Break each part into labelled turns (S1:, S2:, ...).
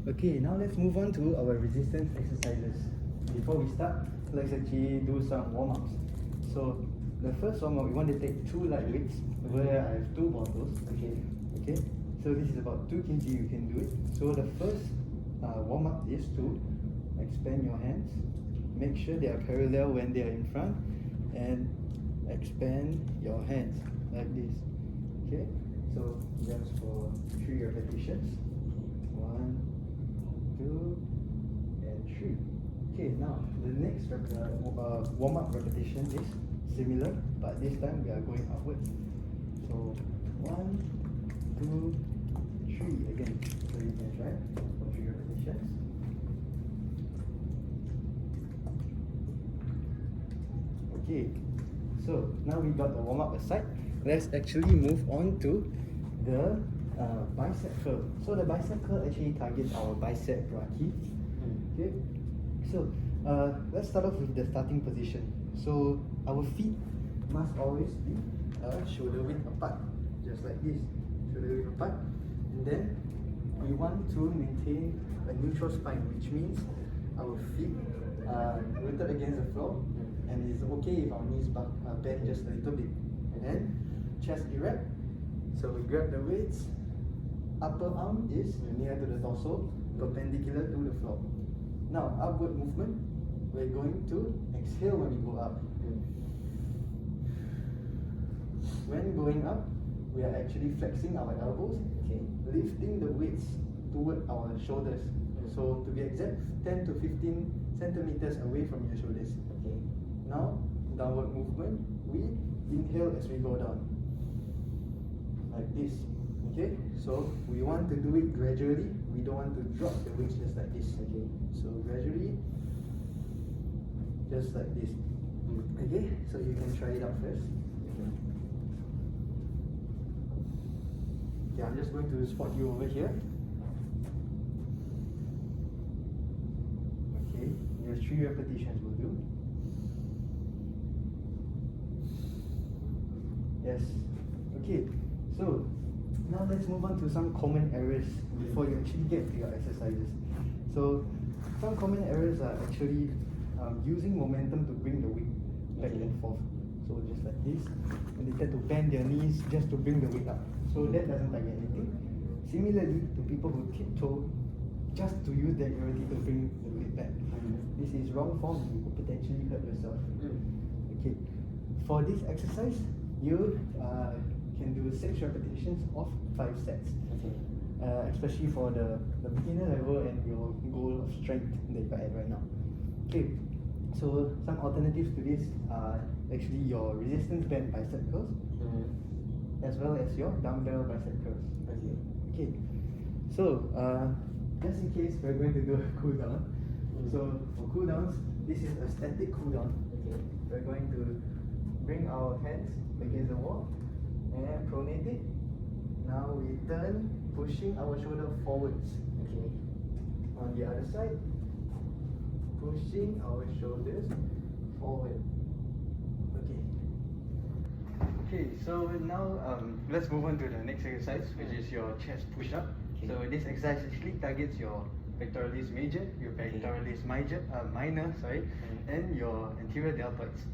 S1: Okay, now let's move on to our resistance exercises. Before we start, let's actually do some warm-ups. So the first warm-up, we want to take 2 light weights. Over here I have 2 bottles. Okay, so this is about 2 kg, you can do it. So the first warm-up is to expand your hands. Make sure they are parallel when they are in front, and expand your hands like this. Okay, so just for 3 repetitions. 1, 2, and 3. Okay, now the next warm-up repetition is similar, but this time we are going upwards. So 1, 2, 3 again. So you can try for 3 repetitions. Okay, so now we got the warm-up aside. Let's actually move on to the bicep curl. So the bicep curl actually targets our bicep brachii. Okay, so let's start off with the starting position. So our feet must always be shoulder width apart, just like this, shoulder width apart. And then we want to maintain a neutral spine, which means our feet are rooted against the floor, and it's okay if our knees bend just a little bit. And then chest erect. So we grab the weights. Upper arm is near to the torso, perpendicular to the floor. Now upward movement. We're going to exhale when we go up. When going up, we are actually flexing our elbows, lifting the weights toward our shoulders. So to be exact, 10 to 15 centimeters away from your shoulders. Now, downward movement, we inhale as we go down, like this. Okay, so we want to do it gradually. We don't want to drop the weights just like this. Okay, so gradually, just like this. Okay, so you can try it out first. Okay, I'm just going to spot you over here. Okay, just 3 repetitions will do. Yes. Okay, so now let's move on to some common errors before you actually get to your exercises. So some common errors are actually using momentum to bring the weight back and forth. So just like this, and they tend to bend their knees just to bring the weight up. So that doesn't target anything. Similarly, to people who tiptoe just to use their gravity to bring the weight back. This is wrong form. You could potentially hurt yourself. Okay, for this exercise, you can do 6 repetitions of 5 sets. Especially for the beginner level and your goal of strength that you are at right now. Okay, so some alternatives to this are actually your resistance band bicep curls, as well as your dumbbell bicep curls. Okay, so just in case we're going to do a cool down. So for cool downs, this is a static cool down. We're going to bring our hands against the wall and pronate it. Now we turn, pushing our shoulder forwards. On the other side, pushing our shoulders forward. Okay, so now let's move on to the next exercise, which is your chest push-up. So this exercise actually targets your pectoralis major, your pectoralis minor, and your anterior deltoids.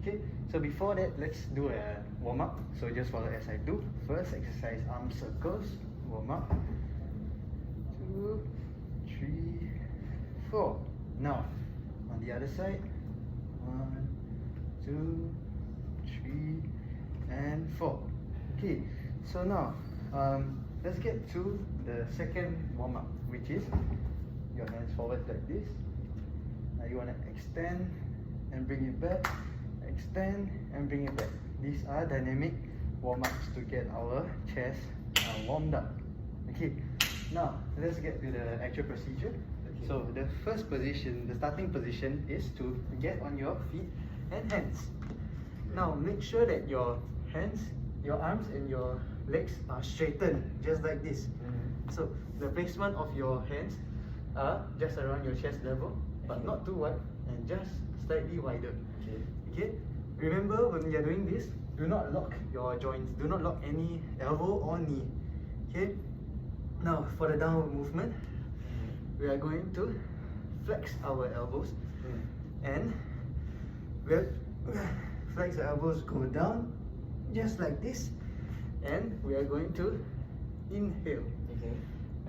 S1: Okay, so before that, let's do a warm-up. So just follow as I do. First exercise, arm circles, warm-up. 2, 3, 4. Now, on the other side, 1, 2, 3, and 4. Okay, so now, let's get to the second warm-up, which is your hands forward like this. Now you want to extend and bring it back. Extend and bring it back. These are dynamic warm-ups to get our chest warmed up. Okay, now let's get to the actual procedure. So the first position, the starting position, is to get on your feet and hands. Now make sure that your hands, your arms and your legs are straightened, just like this. So the placement of your hands are just around your chest level, but not too wide, and just slightly wider. Okay, remember when you're doing this, do not lock your joints, do not lock any elbow or knee. Okay, now for the downward movement, we are going to flex our elbows and we'll flex the elbows, go down just like this, and we are going to inhale.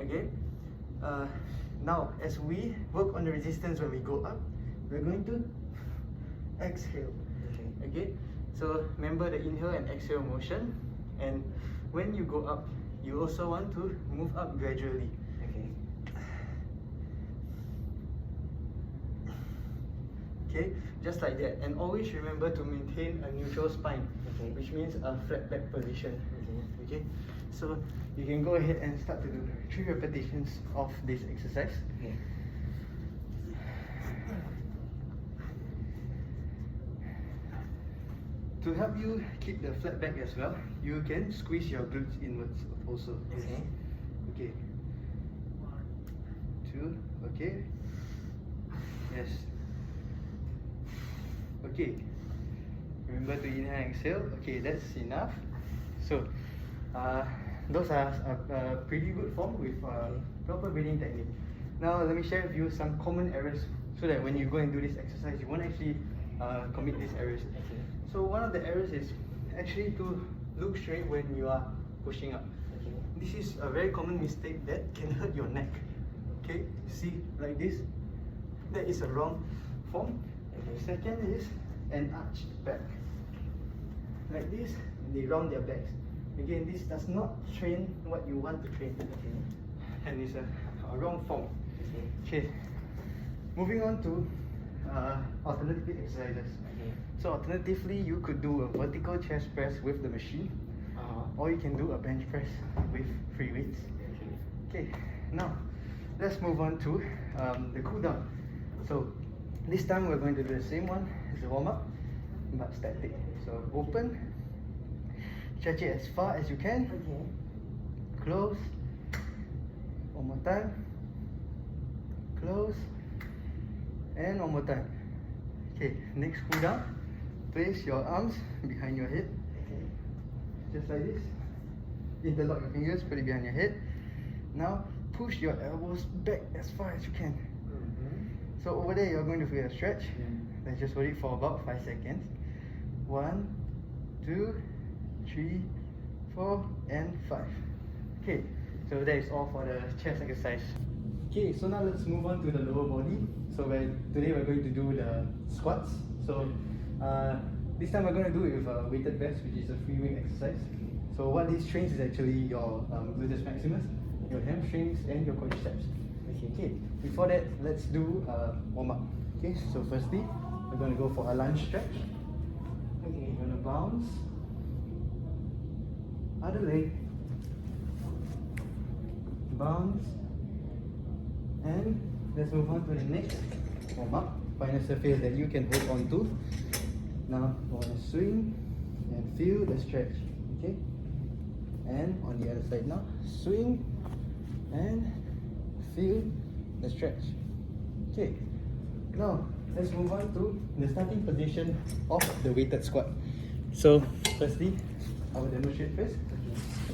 S1: Okay. Now as we work on the resistance when we go up, we're going to exhale. Okay. So remember the inhale and exhale motion, and when you go up, you also want to move up gradually. Okay, just like that, and always remember to maintain a neutral spine, which means a flat back position. Okay, so you can go ahead and start to do 3 repetitions of this exercise. To help you keep the flat back as well, you can squeeze your glutes inwards also. Okay. 1, 2. Okay. Yes. Okay. Remember to inhale and exhale. Okay, that's enough. So, those are a pretty good form with proper breathing technique. Now, let me share with you some common errors so that when you go and do this exercise, you won't actually commit these errors. So, one of the errors is actually to look straight when you are pushing up. This is a very common mistake that can hurt your neck. Okay, see, like this. That is a wrong form. Second is an arched back. Like this, and they round their backs. Again, this does not train what you want to train. And it's a wrong form. Okay, moving on to alternative exercises. So alternatively, you could do a vertical chest press with the machine, or you can do a bench press with free weights. Okay, now let's move on to the cool down. So this time we're going to do the same one as the warm up, but static. So open, stretch it as far as you can, close, one more time, close, and one more time. Okay, next cool down. Place your arms behind your head, just like this. Interlock your fingers, put it behind your head. Now push your elbows back as far as you can. So over there you're going to feel a stretch. Let's just hold it for about 5 seconds. 1, 2, 3, 4, and 5. Okay, so that is all for the chest exercise. Okay, so now let's move on to the lower body. So today we're going to do the squats. So this time we're going to do it with a weighted vest, which is a free weight exercise. So what this trains is actually your gluteus maximus, your hamstrings, and your quadriceps. Okay, before that, let's do warm up. Okay, so firstly, we're going to go for a lunge stretch. Okay, we're going to bounce, other leg, bounce, and let's move on to the next warm up. Find a surface that you can hold on to. Now, we're going to swing and feel the stretch. Okay, and on the other side now, swing and feel the stretch. Okay, now let's move on to the starting position of the weighted squat. So firstly, I will demonstrate first.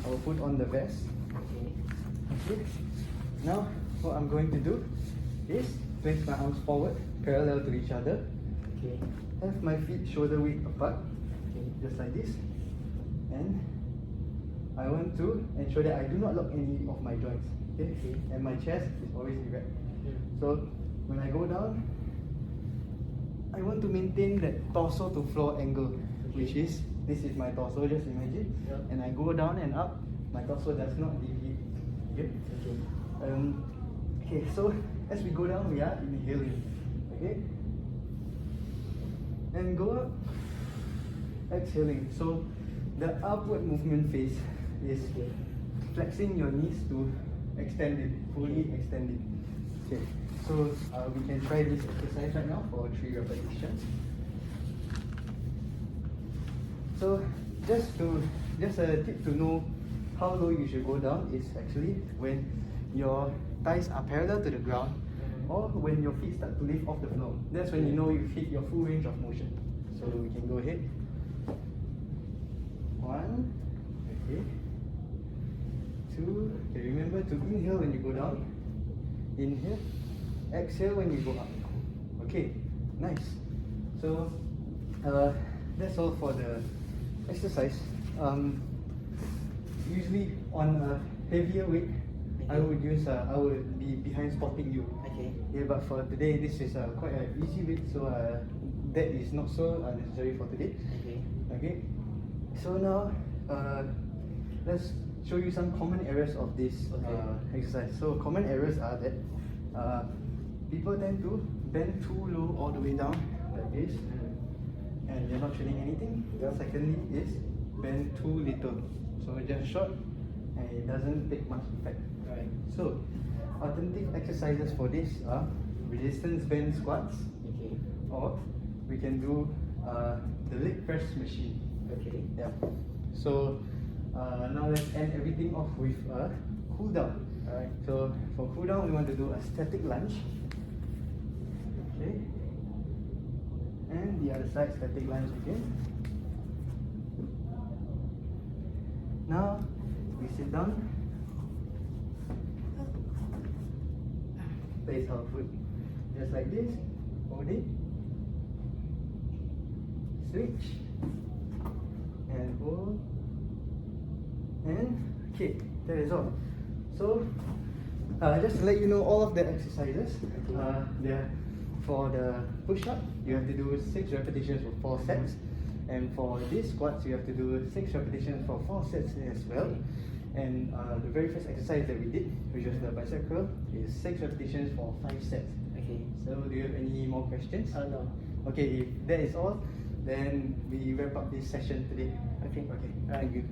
S1: I will put on the vest. Okay, now what I'm going to do is place my arms forward parallel to each other. Okay, have my feet shoulder width apart, just like this, and I want to ensure that I do not lock any of my joints. Okay, and my chest is always erect. So when I go down, I want to maintain that torso to floor angle, which is, this is my torso, just imagine, and I go down and up, my torso does not deviate. Okay, so as we go down, we are inhaling. Okay, and go up, exhaling. So the upward movement phase is flexing your knees to extend it, fully extend it. Okay, so we can try this exercise right now for 3 repetitions. So just a tip to know how low you should go down is actually when your thighs are parallel to the ground, or when your feet start to lift off the floor. That's when you know you've hit your full range of motion. So we can go ahead. 1, okay. 2, okay, remember to inhale when you go down, Inhale. Exhale when you go up. Okay, nice. So that's all for the exercise. Usually on a heavier weight, I would be behind spotting you.
S2: Okay.
S1: Yeah, but for today, this is quite an easy weight, so that is not so necessary for today.
S2: Okay.
S1: Okay. So now, let's show you some common errors of this exercise. So common errors are that people tend to bend too low all the way down like this, and you're not feeling anything. Secondly is bend too little, so just short and it doesn't take much effect.
S2: Right.
S1: So alternative exercises for this are resistance band squats,
S2: Okay.
S1: or we can do the leg press machine.
S2: Okay.
S1: Yeah. So now let's end everything off with a cool down. Alright. So for cool down, we want to do a static lunge. Okay. And the other side, static lunge again. Now we sit down. Place our foot just like this. Hold it. Switch. And hold. And okay, that is all. So just to let you know all of the exercises, for the push-up, you have to do 6 repetitions for 4 sets, and for this squats, you have to do 6 repetitions for 4 sets as well. And the very first exercise that we did, which was the bicep curl, is 6 repetitions for 5 sets.
S2: Okay.
S1: So do you have any more questions?
S2: No.
S1: Okay, if that is all, then we wrap up this session today.
S2: Okay.
S1: Okay, thank you.